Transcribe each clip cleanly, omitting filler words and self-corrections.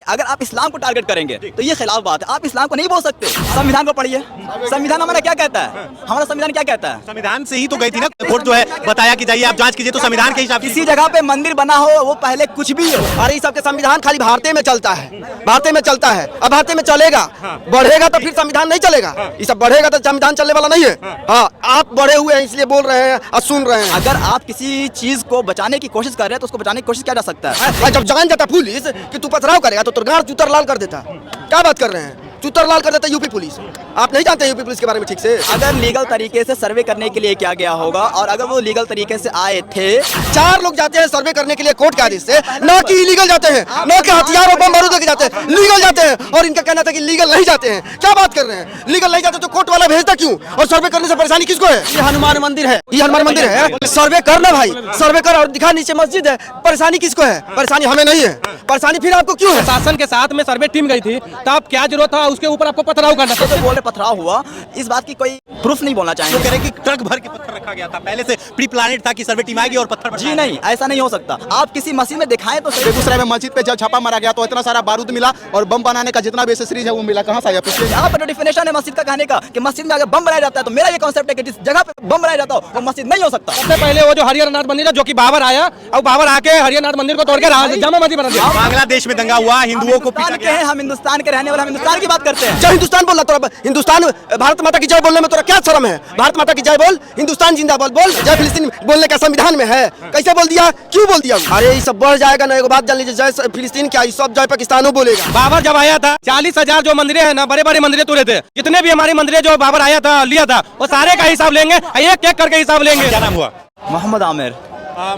अगर आप इस्लाम को टारगेट करेंगे तो ये खिलाफ बात है। आप इस्लाम को नहीं बोल सकते। संविधान को पढ़िए, संविधान हमारा क्या कहता है, हमारा संविधान क्या कहता है। संविधान से ही तो गई थी ना कोर्ट, जो है बताया कि जाइए आप जांच कीजिए, तो संविधान के हिसाब से किसी जगह पे मंदिर बना हो वो पहले कुछ भी हो। अरे ये सबके संविधान खाली भारतीय में चलता है, भारतीय में चलता है। अब भारतीय में चलेगा, बढ़ेगा तो फिर संविधान नहीं चलेगा। ये सब बढ़ेगा तो संविधान चलने वाला नहीं है। हाँ, आप बढ़े हुए हैं इसलिए बोल रहे हैं और सुन रहे हैं। अगर आप किसी चीज को बचाने की कोशिश कर रहे हैं तो उसको बचाने की कोशिश किया जा सकता है। जब जान जाता पुलिस कि तू पथराव करेगा तो गाड़ चूतर लाल कर देता। क्या बात कर रहे हैं, चूतर लाल कर देता यूपी पुलिस। आप नहीं जानते यूपी पुलिस के बारे में ठीक से। अगर लीगल तरीके से सर्वे करने के लिए किया गया होगा और अगर वो लीगल तरीके से आए थे, 4 लोग जाते हैं सर्वे करने के लिए कोर्ट के आदेश से, न कि इलीगल जाते हैं, न कि हथियार और बम बारूद लेके जाते हैं, लीगल जाते हैं। और इनका कहना था कि लीगल नहीं जाते हैं। क्या बात कर रहे हैं, लीगल नहीं जाते तो कोर्ट वाला भेजता क्यों? और सर्वे करने से परेशानी किसको है? ये हनुमान मंदिर है, ये हनुमान मंदिर है। सर्वे करना भाई, सर्वे कर और दिखा नीचे मस्जिद है। परेशानी किसको है? परेशानी हमें नहीं है, परेशानी फिर आपको क्यों है? शासन के साथ में सर्वे टीम गई थी तो आप क्या जरूरत था उसके ऊपर आपको पथराव करना? तो बोले पथराव हुआ, इस बात की कोई प्रूफ नहीं बोलना चाहेंगे। वो कह रहे हैं कि ट्रक भर के पत्थर रखा गया था, पहले से प्री प्लानेड था कि सर्वे टीम आएगी और पत्थर जी नहीं, ऐसा नहीं हो सकता। आप किसी मस्जिद में दिखाएं तो बेगूसराय में मस्जिद पे जब छापा मारा गया तो इतना सारा बारूद मिला और बम बनाने का जितना भी एसेसरीज है वो मिला। कहाँ से आया? यहाँ पर डेफिनेशन है मस्जिद का कहने का कि मस्जिद में अगर बम बनाया जाता है तो मेरा ये कॉन्सेप्ट है कि जिस जगह पे बम बनाया जाता हो वो मस्जिद नहीं हो सकता। सबसे पहले वो जो हरिहरनाथ मंदिर है, जो कि बाबर आया और बाबर आके हरिहरनाथ मंदिर को तोड़ के जामा मस्जिद बना दिया। बांग्लादेश में दंगा हुआ, हिंदुओं को पीटा गया। हम हिंदुस्तान के रहने वाले, हम हिंदुस्तान की बात करते हैं। जय हिंदुस्तान बोल रहा, हिंदुस्तान भारत माता की जय बोलने में तोरा क्या शर्म है? भारत माता की जय बोल, हिंदुस्तान जिंदाबाद बोल। जय फिलिस्तीन बोलने का संविधान में है, कैसे बोल दिया, क्यों बोल दिया? अरे ये सब बढ़ जाएगा ना। एक बात जान लीजिए, जय फिलिस्तीन क्या, ये सब जय पाकिस्तान बोलेगा। बाबर जब आया था 40,000 जो मंदिरें हैं ना, बड़े बड़े मंदिरें तोड़े थे। जितने भी हमारी मंदिरें जो बाबर आया था लिया था वो सारे का हिसाब लेंगे, एक एक करके हिसाब लेंगे। क्या नाम हुआ? मोहम्मद आमिर।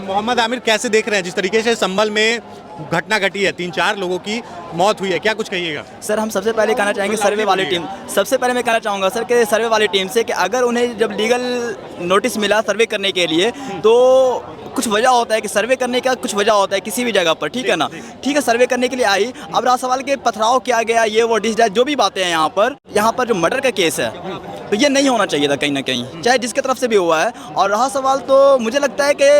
मोहम्मद आमिर, कैसे देख रहे हैं जिस तरीके से संभल में घटना घटी है, 3-4 लोगों की मौत हुई है, क्या कुछ कहिएगा? सर हम सबसे पहले कहना चाहेंगे सर्वे वाली टीम, सबसे पहले मैं कहना चाहूँगा सर कि सर्वे वाली टीम से कि अगर उन्हें जब लीगल नोटिस मिला सर्वे करने के लिए तो कुछ वजह होता है कि सर्वे करने का कुछ वजह होता है किसी भी जगह पर, ठीक है ना। ठीक है, सर्वे करने के लिए आई। अब रहा सवाल के पथराव किया गया, ये वो डिस्डैश जो भी बातें हैं यहाँ पर जो मर्डर का केस है तो ये नहीं होना चाहिए था कहीं ना कहीं, चाहे जिसकी तरफ से भी हुआ है। और रहा सवाल तो मुझे लगता है कि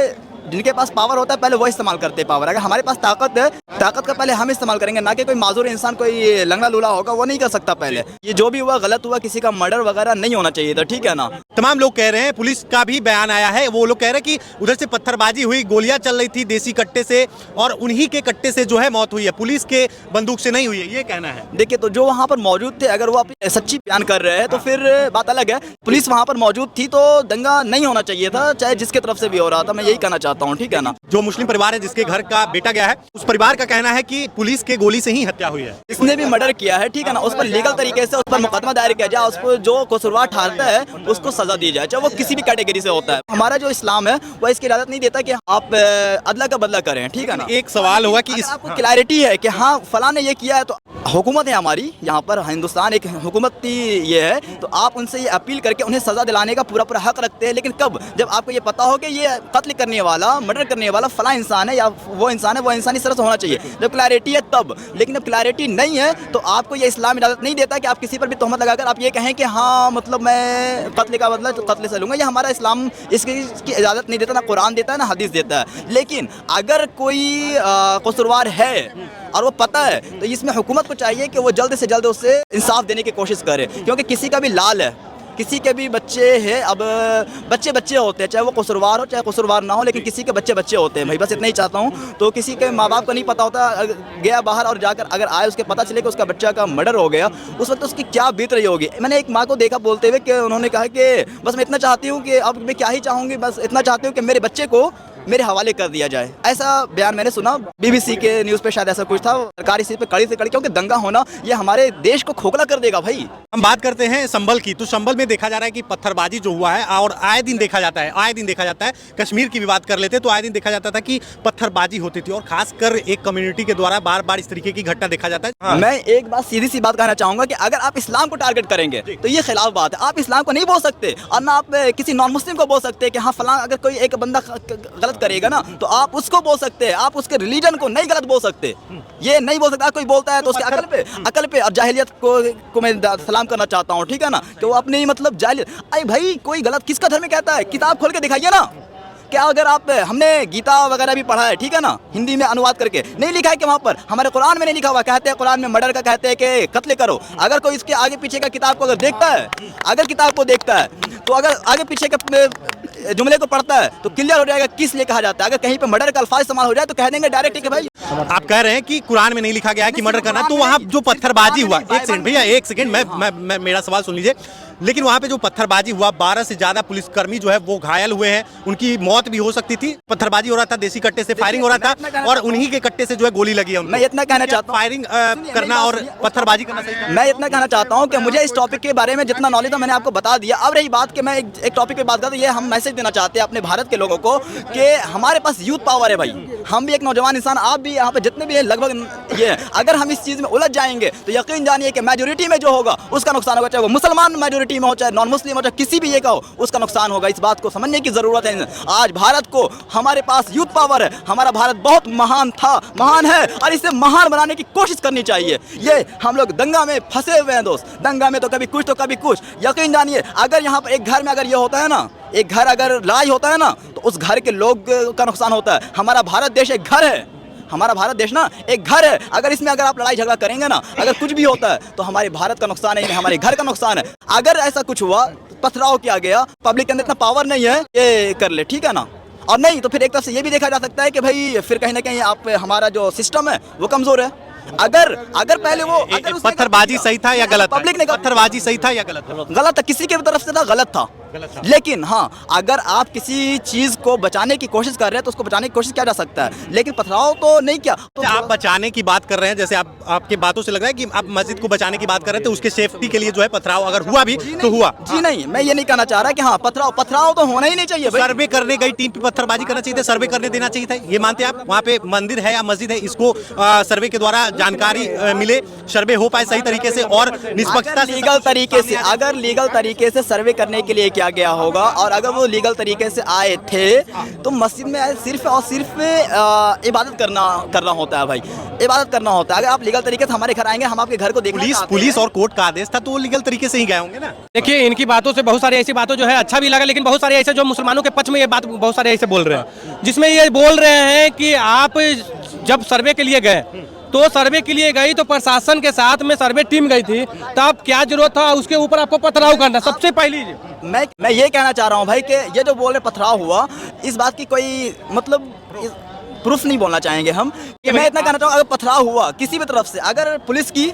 जिनके पास पावर होता है पहले वो इस्तेमाल करते हैं पावर। अगर हमारे पास ताकत है, ताकत का पहले हम इस्तेमाल करेंगे, ना कि कोई माजूर इंसान कोई लंगड़ा लूला होगा वो नहीं कर सकता। पहले ये जो भी हुआ गलत हुआ, किसी का मर्डर वगैरह नहीं होना चाहिए था, ठीक है ना। तमाम लोग कह रहे हैं, पुलिस का भी बयान आया है, वो लोग कह रहे हैं कि उधर से पत्थरबाजी हुई, गोलियां चल रही थी देसी कट्टे से और उन्हीं के कट्टे से जो है मौत हुई है, पुलिस के बंदूक से नहीं हुई है, ये कहना है। देखिए, तो जो वहाँ पर मौजूद थे अगर वो अपनी सच्ची बयान कर रहे हैं तो फिर बात अलग है। पुलिस वहाँ पर मौजूद थी तो दंगा नहीं होना चाहिए था, चाहे जिसके तरफ से भी हो रहा था। मैं यही कहना चाहता हूँ, ठीक है ना। जो मुस्लिम परिवार है जिसके घर का बेटा गया है, उस परिवार का कहना है कि पुलिस के गोली से ही हत्या हुई है। इसने भी मर्डर किया है, ठीक है ना, उस पर लीगल तरीके से उस पर मुकदमा दायर किया जाए, उस पर जो कसूरवार ठहरता है उसको सजा दी जाए, चाहे वो किसी भी कैटेगरी से होता है। हमारा जो इस्लाम है वो इसकी इजाजत नहीं देता कि आप अदला का बदला करें, ठीक है ना। एक सवाल होगा कि आपको क्लैरिटी है कि हाँ फलां ने ये किया है, तो हुकूमत है हमारी यहाँ पर, हिंदुस्तान एक हुकूमती ये है, तो आप उनसे ये अपील करके उन्हें सजा दिलाने का पूरा हक रखते हैं। लेकिन कब? जब आपको ये पता हो कि ये कत्ल करने वाला, मर्डर करने वाला फला इंसान है या वो इंसान है, वो इंसान इस तरह से होना चाहिए। जब क्लैरिटी है तब। लेकिन जब क्लैरिटी नहीं है तो आपको ये इस्लाम इजाज़त नहीं देता कि आप किसी पर भी तोहमत लगाकर आप ये कहें कि हाँ मतलब मैं कत्ल का बदला तो कत्ल से लूँगा। ये हमारा इस्लाम इसकी इजाज़त नहीं देता, ना कुरान देता है ना हदीस देता है। लेकिन अगर कोई कसूरवार है और वो पता है तो इसमें हुकूमत को चाहिए कि वो जल्द से जल्द उससे इंसाफ देने की कोशिश करे, क्योंकि किसी का भी लाल है, किसी के भी बच्चे हैं। अब बच्चे बच्चे होते हैं, चाहे वो कसूरवार हो चाहे कसूरवार ना हो, लेकिन किसी के बच्चे बच्चे होते हैं भाई, बस इतना ही चाहता हूँ। तो किसी के माँ बाप को नहीं पता होता, गया बाहर और जाकर अगर आए उसके पता चले कि उसका बच्चा का मर्डर हो गया, उस वक्त उसकी क्या बीत रही होगी। मैंने एक माँ को देखा बोलते हुए कि उन्होंने कहा कि बस मैं इतना चाहती हूँ कि अब मैं क्या ही चाहूँगी, बस इतना चाहती हूँ कि मेरे बच्चे को मेरे हवाले कर दिया जाए। ऐसा बयान मैंने सुना, BBC के न्यूज़ पे शायद ऐसा कुछ था। सरकार इसी पे कड़ी से कड़ी, क्योंकि दंगा होना ये हमारे देश को खोखला कर देगा भाई। हम बात करते हैं संभल की, तो संभल में देखा जा रहा है कि पत्थरबाजी जो हुआ है और आए दिन देखा जाता है, कश्मीर की भी बात कर लेते तो आए दिन देखा जाता था कि पत्थरबाजी होती थी और खासकर एक कम्युनिटी के द्वारा बार बार इस तरीके की घटना देखा जाता है। हाँ। मैं एक बात सीधी सी बात कहना चाहूंगा कि अगर आप इस्लाम को टारगेट करेंगे तो ये खिलाफ बात है। आप इस्लाम को नहीं बोल सकते और ना आप किसी नॉन मुस्लिम को बोल सकते कि हाँ फलां, अगर कोई एक बंदा गलत करेगा ना तो आप उसको बोल सकते हैं, आप उसके रिलीजन को नहीं गलत बोल सकते। ये नहीं बोल सकता। कोई बोलता है तो उसके अकल पे और जाहिलियत को मैं सलाम करना चाहता हूँ, ठीक है ना, कि वो अपनी मतलब जाहिलियत। अरे भाई कोई गलत किसका धर्म कहता है? किताब खोल के दिखाइए ना, क्या अगर आप हमने गीता वगैरह भी पढ़ा है, ठीक है ना, हिंदी में अनुवाद करके, नहीं लिखा है कि वहाँ पर हमारे कुरान में नहीं लिखा हुआ, कहते हैं कुरान में मर्डर का कहते हैं कि कत्ल करो। अगर कोई इसके आगे पीछे का किताब को अगर देखता है, अगर किताब को देखता है तो अगर आगे पीछे के जुमले को पढ़ता है तो क्लियर हो जाएगा किस लिए कहा जाता है। अगर कहीं पे मर्डर का अल्फाज इस्तेमाल हो जाए तो कह देंगे डायरेक्ट कि भाई आप कह रहे हैं कि कुरान में नहीं लिखा गया है कि मर्डर करना, तो वहाँ जो पत्थरबाजी हुआ, एक सेकंड भैया, एक सेकंड, मैं मेरा सवाल सुन लीजिए। लेकिन वहाँ पे जो पत्थरबाजी हुआ, 12 से ज्यादा पुलिसकर्मी जो है वो घायल हुए हैं, उनकी मौत भी हो सकती थी। पत्थरबाजी हो रहा था, देसी कट्टे से फायरिंग हो रहा था और उन्हीं के कट्टे से जो है गोली लगी है उनको। मैं इतना कहना चाहता हूँ, फायरिंग करना और पत्थरबाजी करना सही है? मैं इतना कहना चाहता हूँ कि मुझे इस टॉपिक के बारे में जितना नॉलेज था मैंने आपको बता दिया। अब रही बात कि मैं एक टॉपिक पे बात करता हूँ, ये हम मैसेज देना चाहते हैं अपने भारत के लोगों को कि हमारे पास यूथ पावर है भाई। हम भी एक नौजवान इंसान, आप भी यहाँ पे जितने भी हैं लगभग ये हैं। अगर हम इस चीज़ में उलझ जाएंगे तो यकीन जानिए कि मेजोरिटी में जो होगा उसका नुकसान होगा, चाहे वो मुसलमान मेजोरिटी में हो, चाहे नॉन मुस्लिम हो, चाहे किसी भी ये का हो, उसका नुकसान होगा। इस बात को समझने की जरूरत है। आज भारत को, हमारे पास यूथ पावर है, हमारा भारत बहुत महान था, महान है और इसे महान बनाने की कोशिश करनी चाहिए। ये हम लोग दंगा में फंसे हुए हैं दोस्त, दंगा में तो कभी कुछ तो कभी कुछ। यकीन जानिए अगर यहाँ पर एक घर में अगर ये होता है ना, एक घर अगर लड़ाई होता है ना तो उस घर के लोग का नुकसान होता है। हमारा भारत देश एक घर है, हमारा भारत देश ना एक घर है। अगर इसमें अगर आप लड़ाई झगड़ा करेंगे ना, अगर कुछ भी होता है तो हमारे भारत का नुकसान है, हमारे घर का नुकसान है। अगर ऐसा कुछ हुआ, पथराव किया गया, पब्लिक के अंदर इतना पावर नहीं है ये कर ले, ठीक है ना, और नहीं तो फिर एक तरफ से ये भी देखा जा सकता है कि भाई फिर कहीं ना कहीं आप हमारा जो सिस्टम है वो कमजोर है। अगर पहले वो पत्थरबाजी सही था या गलत? पब्लिक ने पत्थरबाजी सही था या गलत? गलत था, किसी की भी तरफ से था, गलत था। लेकिन हाँ, अगर आप किसी चीज को बचाने की कोशिश कर रहे हैं तो उसको बचाने की कोशिश किया जा सकता है, लेकिन पथराव तो नहीं किया। तो आप बचाने की बात कर रहे हैं, जैसे आपके बातों से लग रहा है कि आप मस्जिद को बचाने की बात कर रहे थे, उसके सेफ्टी के लिए जो है पथराव अगर हुआ भी तो हुआ। जी नहीं, मैं ये नहीं कहना चाह रहा कि हाँ पथराव तो होना ही नहीं चाहिए। सर्वे करने गई टीम पे पत्थरबाजी करना चाहिए था, सर्वे करने देना चाहिए था, ये मानते आप? वहाँ पे मंदिर है या मस्जिद है, इसको सर्वे के द्वारा जानकारी मिले, सर्वे हो पाए सही तरीके से और निष्पक्षता से, लीगल तरीके से। अगर लीगल तरीके से सर्वे करने के लिए क्या गया होगा और अगर वो लीगल तरीके से आए थे तो मस्जिद में सिर्फ और सिर्फ इबादत करना होता है भाई, इबादत करना होता है। अगर आप लीगल तरीके से हमारे घर आएंगे, हम आपके घर को देखेंगे। पुलिस और कोर्ट का आदेश था तो वो लीगल तरीके से ही गए होंगे ना। देखिए इनकी बातों से बहुत सारी ऐसी बातों जो है अच्छा भी लगा, लेकिन बहुत सारे ऐसे जो मुसलमानों के पक्ष में ये बात बहुत सारे ऐसे बोल रहे हैं, जिसमें ये बोल रहे हैं कि आप जब सर्वे के लिए गए तो सर्वे के लिए गई तो प्रशासन के साथ में सर्वे टीम गई थी, तब क्या जरूरत था उसके ऊपर आपको पथराव करना? सबसे पहली मैं ये कहना चाह रहा हूँ भाई कि ये जो बोल रहे पथराव हुआ, इस बात की कोई मतलब प्रूफ नहीं बोलना चाहेंगे हम कि मैं इतना कहना चाहूँ अगर पथराव हुआ किसी भी तरफ से, अगर पुलिस की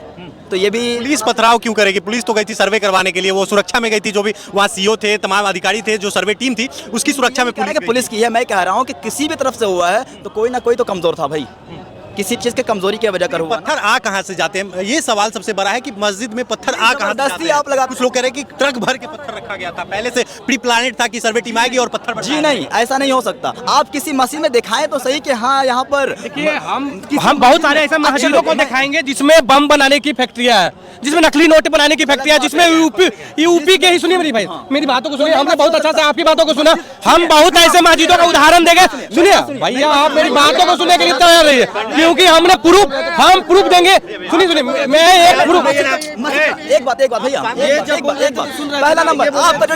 तो ये भी। पुलिस पथराव क्यों करेगी? पुलिस तो गई थी सर्वे करवाने के लिए, वो सुरक्षा में गई थी, जो भी वहाँ सीओ थे, तमाम अधिकारी थे, जो सर्वे टीम थी उसकी सुरक्षा में पुलिस की है। मैं कह रहा हूँ कि किसी भी तरफ से हुआ है तो कोई ना कोई तो कमजोर था भाई, किसी चीज के कमजोरी की वजह कर हुआ। पत्थर आ कहाँ से जाते हैं, ये सवाल सबसे बड़ा है कि मस्जिद में पत्थर आ कहाँ से जाते हैं? आप लगा, कुछ लोग कह रहे हैं कि ट्रक भर के पत्थर रखा गया था, पहले से प्री प्लानेट था कि सर्वे टीम आएगी और पत्थर। जी नहीं, ऐसा नहीं हो सकता। आप किसी मस्जिद में दिखाएं तो सही कि हाँ यहाँ पर देखिए हम बहुत सारे ऐसे मस्जिदों को दिखाएंगे जिसमें बम बनाने की फैक्ट्रियां है, जिसमें नकली नोट बनाने की फैक्ट्रियां, जिसमें यूपी के ही, सुनिए मेरी भाई, मेरी बातों को सुनिए, हमने बहुत अच्छा से आपकी बातों को सुना, हम बहुत ऐसे मस्जिदों का उदाहरण देंगे। सुनिए भैया, आप मेरी बातों को सुनने के लिए तैयार रहिए, क्योंकि हमने हम प्रूफ देंगे। सुनिए मैं एक प्रूफ, एक बात भैया, एक बात। पहला नंबर आपका जो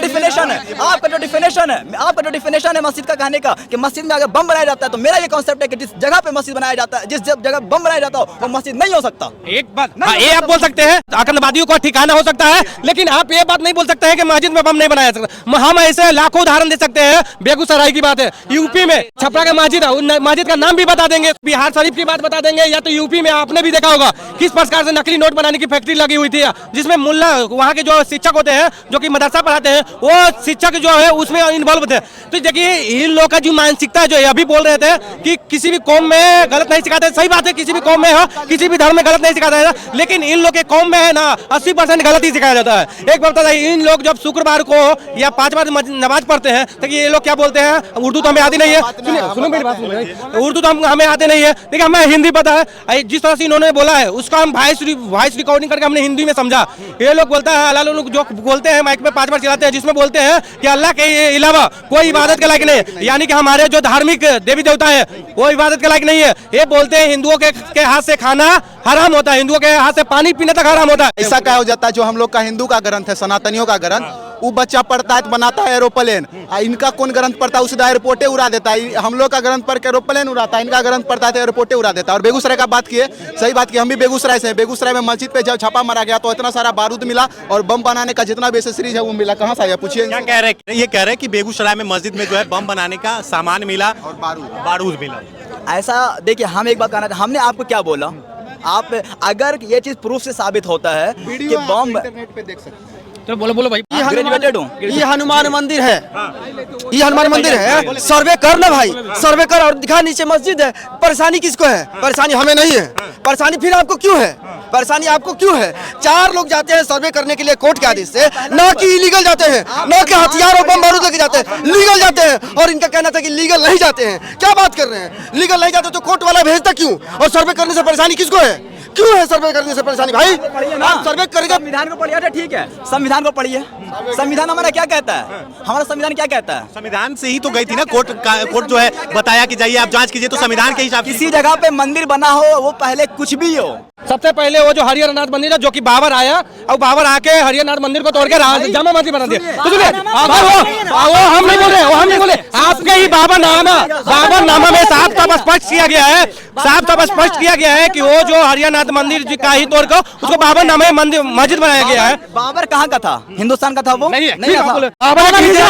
डिफिनेशन है मस्जिद का कहने का कि मस्जिद में अगर बम बनाया जाता है, तो मेरा ये कॉन्सेप्ट है कि जिस जगह पे मस्जिद बनाया जाता है, जिस जगह बम बनाया जाता हो वो मस्जिद नहीं हो सकता। एक बात ये आप बोल सकते हैं आतंकवादियों का ठिकाना हो सकता है, लेकिन आप ये बात नहीं बोल सकते हैं कि मस्जिद में बम नहीं बनाया सकता। हम ऐसे लाखों उदाहरण दे सकते हैं। बेगूसराय की बात है, यूपी में छपरा का मस्जिद का नाम भी बता देंगे, बिहार शरीफ की बात बता देंगे, या तो यूपी में आपने भी देखा होगा किस प्रकार से नकली नोट बनाने की फैक्ट्री लगी हुई थी, जिसमें मुल्ला वहाँ के जो शिक्षक होते हैं जो कि मदरसा पढ़ाते हैं, वो शिक्षक जो है उसमें इन्वॉल्व थे। तो देखिए इन लोगों का जो मानसिकता जो है, अभी बोल रहे थे कि किसी भी कौम में गलत नहीं सिखाते, सही बात है, किसी भी कौम में हो, किसी भी धर्म में गलत नहीं सिखाता है, लेकिन इन लोग के कौम में है ना 80% गलत ही सिखाया जाता है। एक बात बता, इन लोग जब शुक्रवार को या 5 बार नमाज पढ़ते हैं तो ये लोग क्या बोलते हैं, उर्दू तो हमें आती नहीं है, सुनो मेरी बात, उर्दू तो हमें आते नहीं है, देखिए हमें हिंदी पता है, जिस तरह से इन्होंने बोला है उसका हम वॉइस रिकॉर्डिंग करके हमने हिंदी में समझा। ये लोग बोलता है, अल्लाह लोग जो बोलते हैं माइक में 5 बार चिल्लाते हैं, जिसमें बोलते हैं कि अल्लाह के अलावा कोई इबादत के लायक नहीं, यानी कि हमारे जो धार्मिक देवी देवता है वो इबादत के लायक नहीं है। ये बोलते हैं हिंदुओं के हाथ से खाना हराम होता है, हिंदुओं के हाथ से पानी पीने तक हराम होता है। ऐसा क्या हो जाता है, जो हम लोग का हिंदू का ग्रंथ है, सनातनियों का ग्रंथ, वो बच्चा पढ़ता है तो बनाता है एरोप्लेन। इनका कौन ग्रंथ पढ़ता है, उसदा एयरपोर्टे उड़ा देता है। हम लोग का ग्रंथ पढ़ के एरोप्लेन उड़ाता है, इनका ग्रंथ पढ़ता है तो एयरपोर्टे उड़ा देता है। और बेगूसराय का बात किए, सही बात की, हम भी बेगूसराय से हैं। बेगूसराय में मस्जिद पे जब छापा मारा गया तो इतना सारा बारूद मिला और बम बनाने का जितना भी एसेसरीज है वो मिला। कहाँ से आया पूछिए। क्या कह रहे हैं? ये कह रहे हैं कि बेगूसराय में मस्जिद में जो है बम बनाने का सामान मिला और बारूद मिला। ऐसा देखिए, हम एक बात कहना चाहते, हमने आपको क्या बोला, आप अगर ये चीज प्रूफ से साबित होता है कि बम, इंटरनेट पे देख सकते हैं। तो बोलो बोलो भाई। ग्रेजुएटेड हूँ, ये हनुमान मंदिर है, ये हनुमान मंदिर है। सर्वे कर ना भाई, सर्वे कर और दिखा, नीचे मस्जिद है। परेशानी किसको है? परेशानी हमें नहीं है, परेशानी फिर आपको क्यों है? परेशानी आपको क्यों है? 4 लोग जाते हैं सर्वे करने के लिए कोर्ट के आदेश से, ना कि इलीगल जाते हैं, ना कि हथियार और बम बारूद लेके जाते हैं, लीगल जाते हैं। और इनका कहना था कि लीगल नहीं जाते हैं। क्या बात कर रहे हैं? लीगल नहीं जाते तो कोर्ट वाला भेजता क्यों? और सर्वे करने से परेशानी किसको है? क्यों है सर्वे करने से परेशानी भाई? आप सर्वे करेगा, संविधान को पढ़िए, ठीक है, संविधान को पढ़िए। संविधान हमारा क्या कहता है? हमारा संविधान क्या कहता है? संविधान से ही तो गई थी ना कोर्ट कोर्ट जो है बताया कि जाइए आप जांच कीजिए, तो संविधान के हिसाब से किसी जगह पे मंदिर बना हो, वो पहले कुछ भी हो। सबसे पहले वो जो हरिहरनाथ मंदिर है, जो कि बाबर आया और बाबर आके हरिहरनाथ मंदिर को तोड़ के जामा मस्जिद बना दिया। तो सुनिए, वो हम नहीं बोल रहे, वो हम नहीं बोले, आपके ही बाबरनामा में साफ साफ स्पष्ट किया गया है, साफ साफ स्पष्ट किया गया है कि वो जो हरिहरनाथ मंदिर का ही तोड़ कर उसको बाबरनामा में मंदिर मस्जिद बनाया गया है। बाबर कहाँ का था? हिंदुस्तान का था वो? नहीं था। बाबर हिजरा,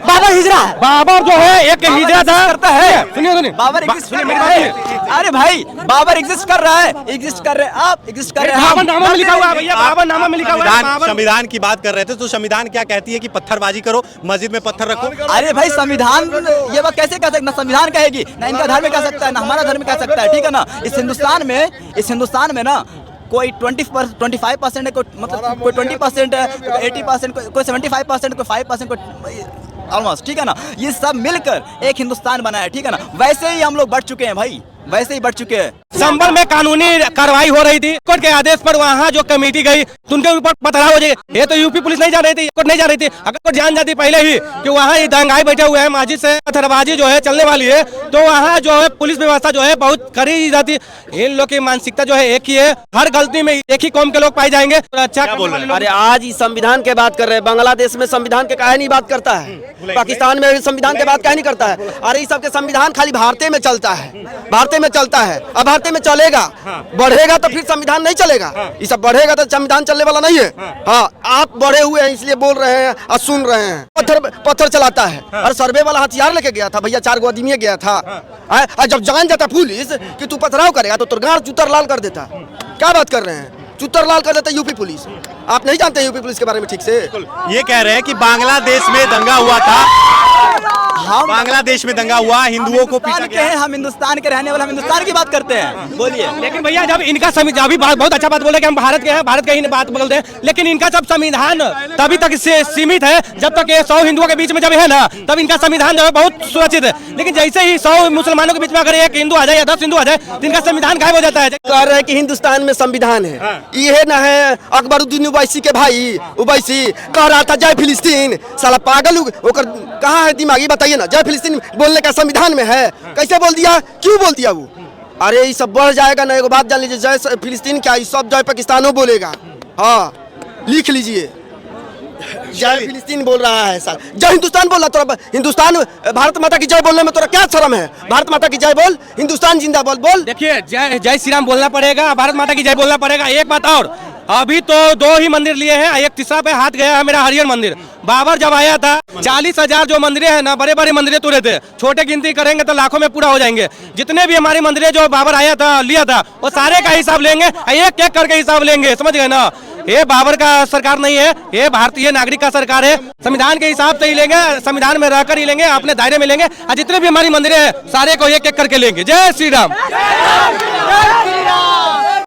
बाबर हिजरा, बाबर जो है एक हिजरा था करता है। सुनिए बाबर एग्जिस्ट कर रहा है। अरे भाई, बाबर एग्जिस्ट कर रहा है, एग्जिस्ट कर रहे हैं आप, एग्जिस्ट कर रहे हैं हम। बाबरनामा में लिखा हुआ है भैया, बाबरनामा में लिखा हुआ है। संविधान की बात कर रहे थे, तो संविधान क्या कहती है कि पत्थरबाजी करो, मस्जिद में पत्थर रखो। अरे भाई, संविधान ये बात कैसे कह सकता? ना संविधान कहेगी, ना इनका धर्म कह सकता है, ना हमारा धर्म कह सकता है, ठीक है ना। इस हिंदुस्तान में ना कोई 25% है, कोई मतलब कोई 20% है, 80%, कोई 75%, कोई 5%, कोई ऑलमोस्ट, ठीक है ना। ये सब मिलकर एक हिंदुस्तान बना है, ठीक है ना। वैसे ही हम लोग बढ़ चुके हैं भाई, वैसे ही बढ़ चुके हैं। संभल में कानूनी कार्रवाई हो रही थी, कोर्ट के आदेश पर वहाँ जो कमेटी गई तो उनके ऊपर पथराव हो जाएगी। ये तो यूपी पुलिस नहीं जा रही थी, कोर्ट नहीं जा रही थी। अगर कोर्ट जान जाती पहले ही कि वहाँ ये दंगाई बैठे हुए हैं, मस्जिद से पत्थरबाजी जो है चलने वाली है, तो वहाँ जो है पुलिस व्यवस्था जो है बहुत कड़ी जाती। इन लोग की मानसिकता जो है एक ही है, हर गलती में एक ही कौम के लोग पाए जाएंगे। अच्छा बोल रहे हैं? अरे आज ही संविधान के बात कर रहे हैं, बांग्लादेश में संविधान के काहे नहीं बात करता है, पाकिस्तान में संविधान के बात काहे नहीं करता है? अरे इस सबके संविधान खाली भारतीय में चलता है, भारतीय में चलता है। अब भारतीय में चलेगा, बढ़ेगा तो फिर संविधान नहीं चलेगा। ये सब बढ़ेगा तो संविधान चलने वाला नहीं है। हाँ, आप बढ़े हुए हैं इसलिए बोल रहे हैं और सुन रहे हैं। पत्थर चलाता है, और सर्वे वाला हथियार लेके गया था भैया, 4 आदमी गया था। और जब जान जाता पुलिस कि तू पथराव करेगा तो तुरगार चुतर लाल कर देता। क्या बात कर रहे हैं? चुतर लाल कर देता यूपी पुलिस। आप नहीं जानते यूपी पुलिस के बारे में ठीक से? ये कह रहे हैं कि बांग्लादेश में दंगा हुआ था, हम बांग्लादेश में दंगा हुआ, हिंदुओं को पीटा हिंदुस्तान के हैं, हम हिंदुस्तान के रहने वाले, हम हिंदुस्तान की बात करते हैं। बोलिए। लेकिन भैया जब इनका अभी बहुत अच्छा बात बोले कि हम भारत के हैं, भारत के ही बात बोलते हैं, लेकिन इनका सब संविधान तभी तक से सीमित है जब तक ये 100 हिंदुओं के बीच में जब है ना, तब इनका संविधान जो है बहुत सुरक्षित है। लेकिन जैसे ही 100 मुसलमानों के बीच में अगर एक हिंदू आ जाए या 10 हिंदू आ जाए तो इनका संविधान गायब हो जाता है। कह रहे हैं कि हिंदुस्तान में संविधान है, ये ना है अकबरुद्दीन उवैसी के भाई उवैसी कह रहा था जय फिलिस्तीन। साला पागल कहाँ है दिमागी? बताइए ना, जय फिलिस्तीन बोलने का संविधान में है? कैसे बोल दिया? क्यों बोल दिया वो? अरे ये सब बढ़ जाएगा ना। एगो बात जान लीजिए, जय फिलिस्तीन क्या, सब जय पाकिस्तानों बोलेगा। हाँ, लिख लीजिए, जय फिलिस्तीन बोल रहा है सर, जय हिंदुस्तान बोल रहा। तोरा हिंदुस्तान भारत माता की जय बोलने में तोरा क्या शर्म है? भारत माता की जय बोल, हिंदुस्तान जिंदाबाद बोल। देखिए, जय श्री राम बोलना पड़ेगा, भारत माता की जय बोलना पड़ेगा। एक बात और, अभी तो 2 ही मंदिर लिए हैं, एक तीसरा पे हाथ गया है मेरा हरिहर मंदिर। बाबर जब आया था 40,000 जो मंदिरें हैं ना, बड़े बड़े मंदिरें तुरे थे, छोटे गिनती करेंगे तो लाखों में पूरा हो जाएंगे। जितने भी हमारी मंदिरें जो बाबर आया था लिया था, वो सारे का हिसाब लेंगे, एक एक करके हिसाब लेंगे, समझ गए ना। ये बाबर का सरकार नहीं है, ये भारतीय नागरिक का सरकार है। संविधान के हिसाब से ही लेंगे, संविधान में रहकर ही लेंगे, अपने दायरे में लेंगे, और जितने भी हमारी मंदिरें हैं सारे को एक एक करके लेंगे। जय श्री राम।